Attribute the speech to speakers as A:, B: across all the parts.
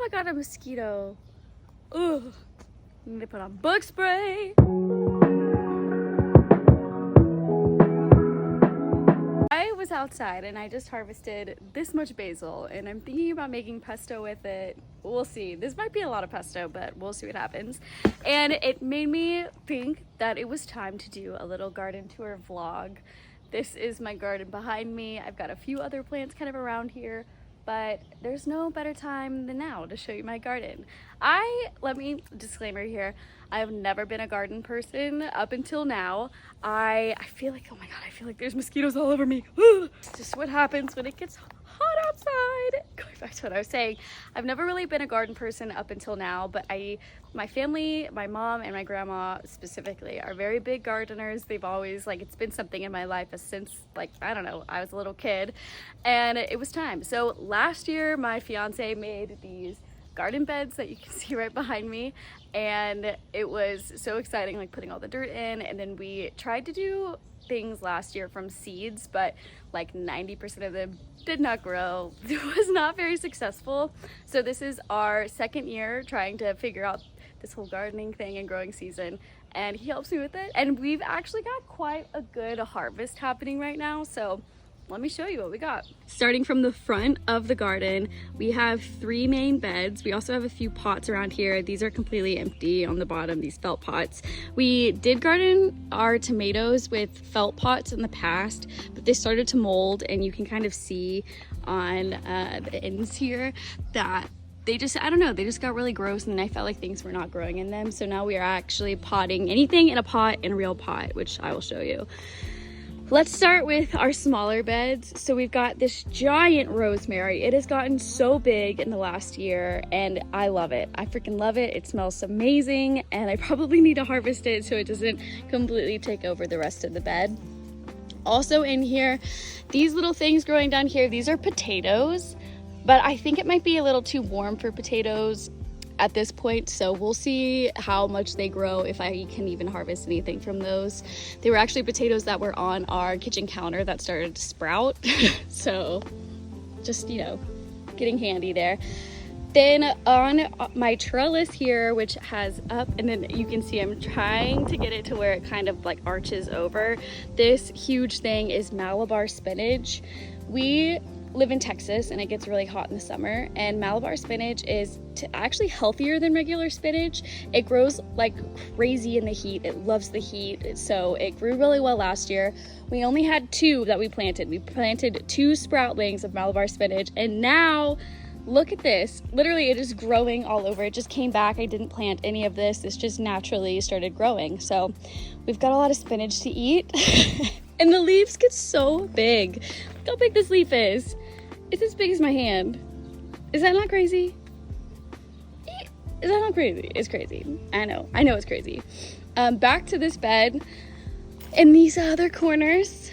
A: I got a mosquito. Ugh. I need to put on bug spray. I was outside and I just harvested this much basil and I'm thinking about making pesto with it. We'll see. This might be a lot of pesto, but we'll see what happens. And it made me think that it was time to do a little garden tour vlog. This is my garden behind me. I've got a few other plants kind of around here, but there's no better time than now to show you my garden. Let me disclaimer here, I have never been a garden person up until now. I feel like, oh my God, I feel like there's mosquitoes all over me. It's just what happens when it gets hot outside. Going back to what I was saying, I've never really been a garden person up until now, but my family, my mom and my grandma specifically are very big gardeners. They've always, like, it's been something in my life since, like, I don't know, I was a little kid, and it was time. So last year, my fiance made these garden beds that you can see right behind me, and it was so exciting, like putting all the dirt in. And then we tried to do things last year from seeds, but like 90% of them did not grow. It was not very successful. So this is our second year trying to figure out this whole gardening thing and growing season, and he helps me with it, and we've actually got quite a good harvest happening right now. So let me show you what we got. Starting from the front of the garden, we have 3 main beds. We also have a few pots around here. These are completely empty on the bottom, these felt pots. We did garden our tomatoes with felt pots in the past, but they started to mold, and you can kind of see on the ends here that they just, I don't know, they just got really gross, and I felt like things were not growing in them. So now we are actually potting anything in a pot in a real pot, which I will show you. Let's start with our smaller beds. So we've got this giant rosemary. It has gotten so big in the last year, and I love it. I freaking love it. It smells amazing, and I probably need to harvest it so it doesn't completely take over the rest of the bed. Also in here, these little things growing down here, these are potatoes, but I think it might be a little too warm for potatoes at this point, so we'll see how much they grow, if I can even harvest anything from those. They were actually potatoes that were on our kitchen counter that started to sprout. So just, you know, getting handy there. Then on my trellis here, which has up, and then you can see I'm trying to get it to where it kind of like arches over. This huge thing is Malabar spinach. We live in Texas and it gets really hot in the summer, and Malabar spinach is actually healthier than regular spinach. It grows like crazy in the heat. It loves the heat, so it grew really well last year. We only had 2 that we planted. We planted 2 sproutlings of Malabar spinach, and now look at this. Literally, it is growing all over. It just came back. I didn't plant any of this. This just naturally started growing. So we've got a lot of spinach to eat. And the leaves get so big. Look how big this leaf is. It's as big as my hand. Is that not crazy? Is that not crazy? It's crazy. I know it's crazy. Back to this bed. In these other corners,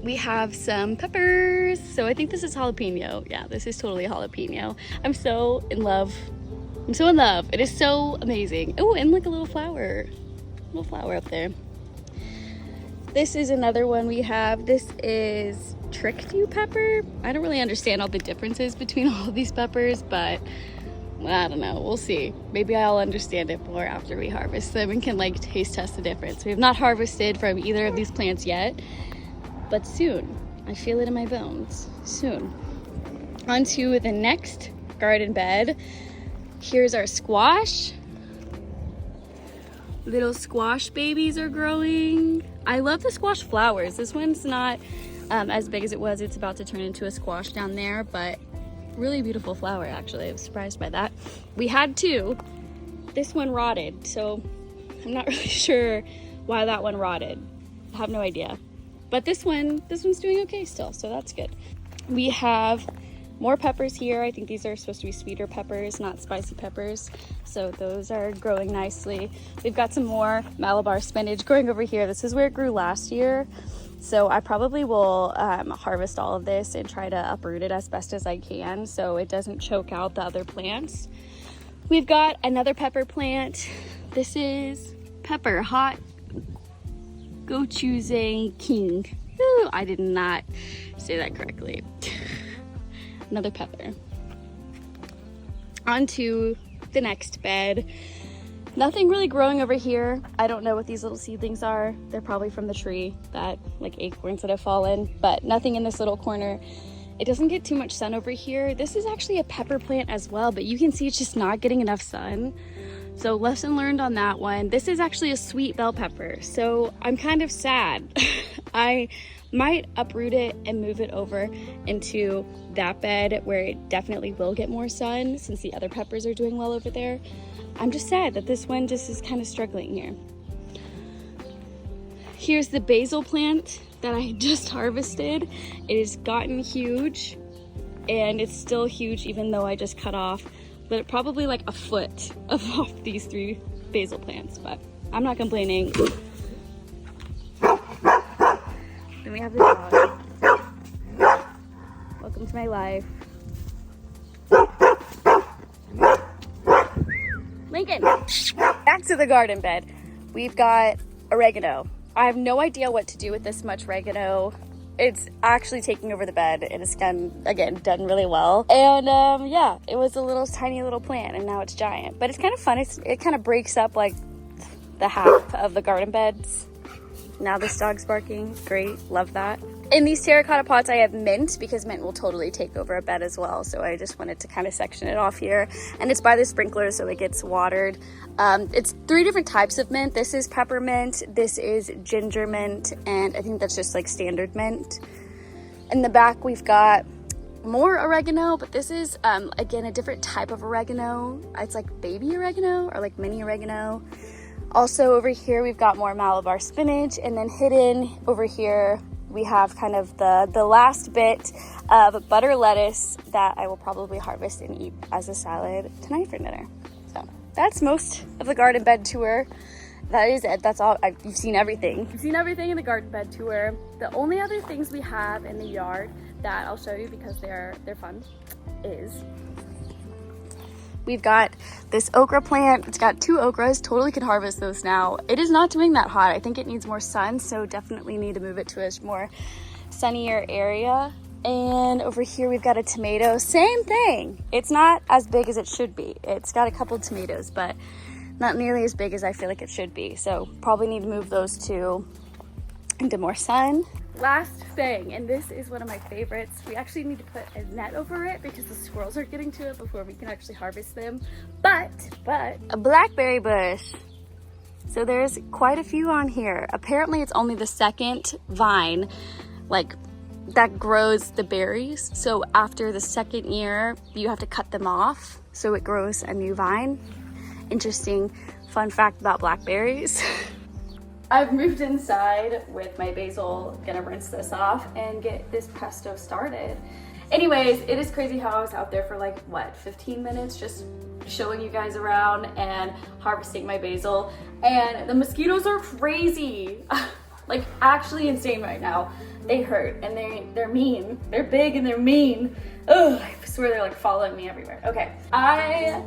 A: we have some peppers. So I think this is jalapeno. Yeah, this is totally jalapeno. I'm so in love. I'm so in love. It is so amazing. Oh, and like a little flower up there. This is another one we have. This is tricked pepper. I don't really understand all the differences between all of these peppers, but I don't know. We'll see. Maybe I'll understand it more after we harvest them and can like taste test the difference. We have not harvested from either of these plants yet, but soon. I feel it in my bones. Soon. On to the next garden bed. Here's our squash. Little squash babies are growing. I love the squash flowers. This one's not as big as it was. It's about to turn into a squash down there, but really beautiful flower actually. I was surprised by that. We had 2. This one rotted, so I'm not really sure why that one rotted. I have no idea. But this one's doing okay still, so that's good. We have more peppers here. I think these are supposed to be sweeter peppers, not spicy peppers. So those are growing nicely. We've got some more Malabar spinach growing over here. This is where it grew last year. So I probably will harvest all of this and try to uproot it as best as I can so it doesn't choke out the other plants. We've got another pepper plant. This is pepper hot gochujang king. Ooh, I did not say that correctly. Another pepper. onto the next bed. Nothing really growing over here. I don't know what these little seedlings are. They're probably from the tree, that like acorns that have fallen, but nothing in this little corner. It doesn't get too much sun over here. This is actually a pepper plant as well, but you can see it's just not getting enough sun. So lesson learned on that one. This is actually a sweet bell pepper, so I'm kind of sad. I might uproot it and move it over into that bed where it definitely will get more sun since the other peppers are doing well over there. I'm just sad that this one just is kind of struggling here. Here's the basil plant that I just harvested. It has gotten huge, and it's still huge even though I just cut off but probably like a foot of off these 3 basil plants, but I'm not complaining. Then we have the dog. Welcome to my life. Lincoln, back to the garden bed. We've got oregano. I have no idea what to do with this much oregano. It's actually taking over the bed, and it's again done really well. And yeah, it was a little tiny little plant, and now it's giant. But it's kind of fun. It kind of breaks up like the half of the garden beds. Now this dog's barking. Great, love that. In these terracotta pots, I have mint because mint will totally take over a bed as well. So I just wanted to kind of section it off here. And it's by the sprinkler, so it gets watered. It's 3 different types of mint. This is peppermint, this is ginger mint, and I think that's just like standard mint. In the back, we've got more oregano, but this is, again, a different type of oregano. It's like baby oregano or like mini oregano. Also over here, we've got more Malabar spinach, and then hidden over here, we have kind of the last bit of butter lettuce that I will probably harvest and eat as a salad tonight for dinner. So that's most of the garden bed tour. That is it. That's all. You've seen everything. You've seen everything in the garden bed tour. The only other things we have in the yard that I'll show you because they're fun is we've got this okra plant. It's got 2 okras. Totally could harvest those now. It is not doing that hot. I think it needs more sun, so definitely need to move it to a more sunnier area. And over here we've got a tomato. Same thing. It's not as big as it should be. It's got a couple of tomatoes, but not nearly as big as I feel like it should be. So probably need to move those 2 into more sun. Last thing, and this is one of my favorites. We actually need to put a net over it because the squirrels are getting to it before we can actually harvest them. But a blackberry bush. So there's quite a few on here. Apparently it's only the 2nd vine, like, that grows the berries. So after the 2nd year, you have to cut them off so it grows a new vine. Interesting fun fact about blackberries. I've moved inside with my basil, gonna rinse this off and get this pesto started. Anyways, it is crazy how I was out there for like, what, 15 minutes just showing you guys around and harvesting my basil. And the mosquitoes are crazy. Like actually insane right now. They hurt and they're mean. They're big and they're mean. Ugh, I swear they're like following me everywhere. Okay, I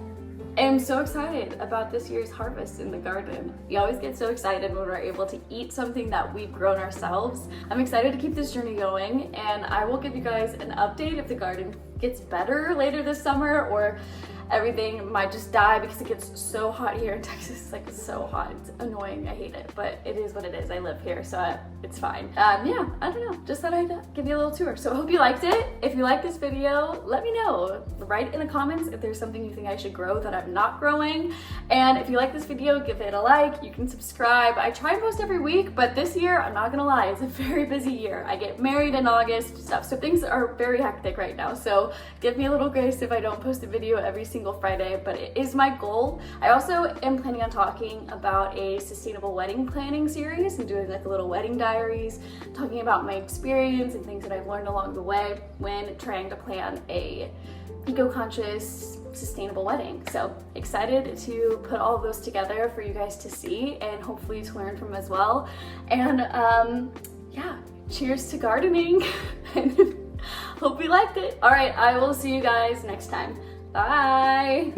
A: am so excited about this year's harvest in the garden. We always get so excited when we're able to eat something that we've grown ourselves. I'm excited to keep this journey going, and I will give you guys an update if the garden gets better later this summer or everything might just die because it gets so hot here in Texas. Like, it's so hot. It's annoying. I hate it, but it is what it is. I live here, so it's fine. Yeah, I don't know. Just thought I'd give you a little tour. So I hope you liked it. If you like this video, let me know. Write in the comments if there's something you think I should grow that I'm not growing. And if you like this video, give it a like. You can subscribe. I try and post every week, but this year, I'm not gonna lie, it's a very busy year. I get married in August, stuff. So things are very hectic right now. So give me a little grace if I don't post a video every single Friday, but it is my goal. I also am planning on talking about a sustainable wedding planning series and doing like a little wedding diaries, talking about my experience and things that I've learned along the way when trying to plan a eco-conscious, sustainable wedding. So excited to put all of those together for you guys to see and hopefully to learn from as well. And yeah, cheers to gardening. And hope you liked it. All right, I will see you guys next time. Bye.